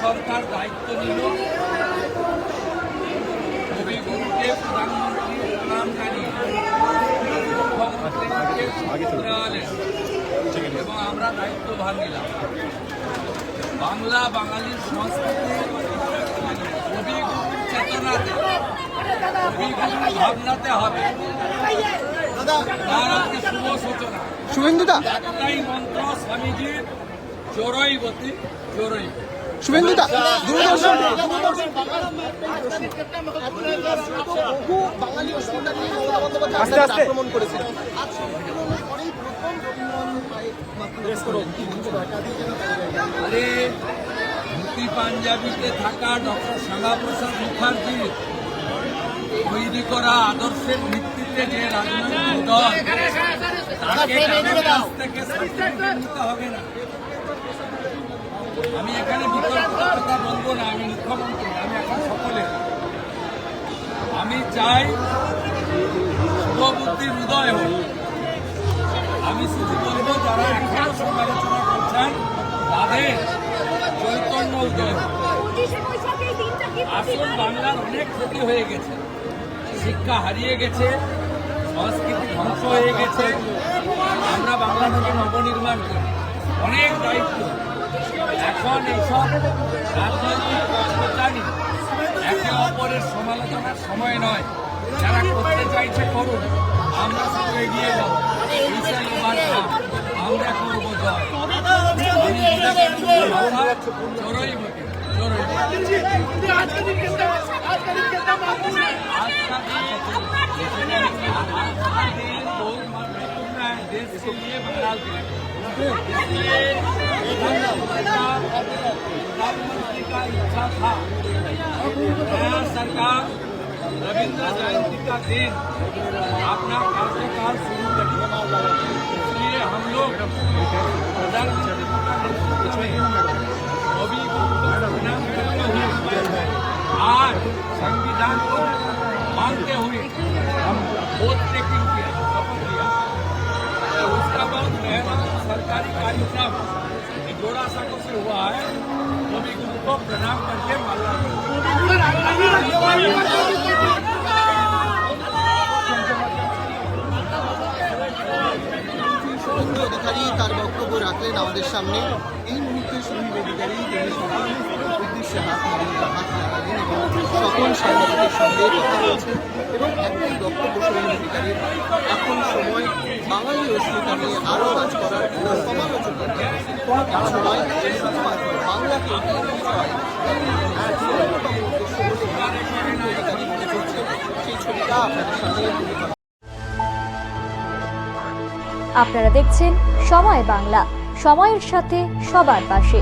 সরকার দায়িত্ব নিল, কবিগুরুকে প্রধানমন্ত্রী প্রণাম জানিয়ে মুখ্যমন্ত্রীকে দেওয়ালেন এবং আমরা দায়িত্বভার নিলাম। বাংলা বাঙালির সংস্কৃতি কবিগুরুর চেতনাতে, কবিগুরুর ভাবনাতে হবে। তার আজকে শুভ সূচনা। শুভেন্দুদা, একটাই মন্ত্র স্বামীজির, চোরইবতী চোরই। শুভেন্দুদা, দূরদর্শন আস্তে আস্তে আক্রমণ করেছে। আরে ধুতি পাঞ্জাবিতে থাকা ডক্টর শ্যামাপ্রসাদ মুখার্জির তৈরি করা আদর্শের ভিত্তিতে যে রাজনৈতিক দল, তাকে তাদের কাছ থেকে সার্টিফিকেট নিতে হবে না। আমি এখানে বিতর্ক কথা বলবো না, আমি মুখ্যমন্ত্রী, আমি এখন সকলে। আমি চাই শুভবুদ্ধির উদয় হোক। আমি শুধু বলবো যারা এখনো সমালোচনা করছেন তাদের চৈতন্য উদয় হোক। আসল বাংলার অনেক ক্ষতি হয়ে গেছে, শিক্ষা হারিয়ে গেছে, সংস্কৃতি ধ্বংস হয়ে গেছে। আমরা বাংলাটাকে নবনির্মাণ করি, অনেক দায়িত্ব। এখন এইসব রাজনৈতিক প্রচারী একে অপরের সমালোচনার সময় নয়। যারা করতে চাইছে করুন, আমরা শুধু এগিয়ে যাব। আমরা করবো জয়। চোরই देश के लिए बंगाल के प्रधानमंत्री का इच्छा था नया सरकार रविंद्र जयंती का दिन अपना कार्यकाल शुरू करें। इसलिए हम लोग प्रधानमंत्री का नेतृत्व में कवि गुरु को प्रणाम करते हुए आज संविधान को मानते हुए हम वोट टेकिंग किया, शपथ लिया। उसका बहुत पहला सरकारी कार्यक्रम जोड़ा साको से हुआ है। कवि गुरु को प्रणाम करके माला অধিকারী তার বক্তব্য রাখলেন আমাদের সামনে। এই মুহূর্তে শুভেন্দু অধিকারী তিনি সকলের উদ্দেশ্যে হাত লাগালেন এবং সকল সাংবাদিকের সঙ্গে কথা বলছেন এবং একটাই বক্তব্য শুভেন্দু অধিকারীর, এখন সময় বাঙালি অস্মিতা নিয়ে আরও কাজ করার, সমালোচনা কোনো কিছু নয়, শুধুমাত্র বাংলাকে সেই ছবিটা আপনাদের সামনে তুলে ধরা। আপনারা দেখছেন সময় বাংলা, সময়ের সাথে সবার পাশে।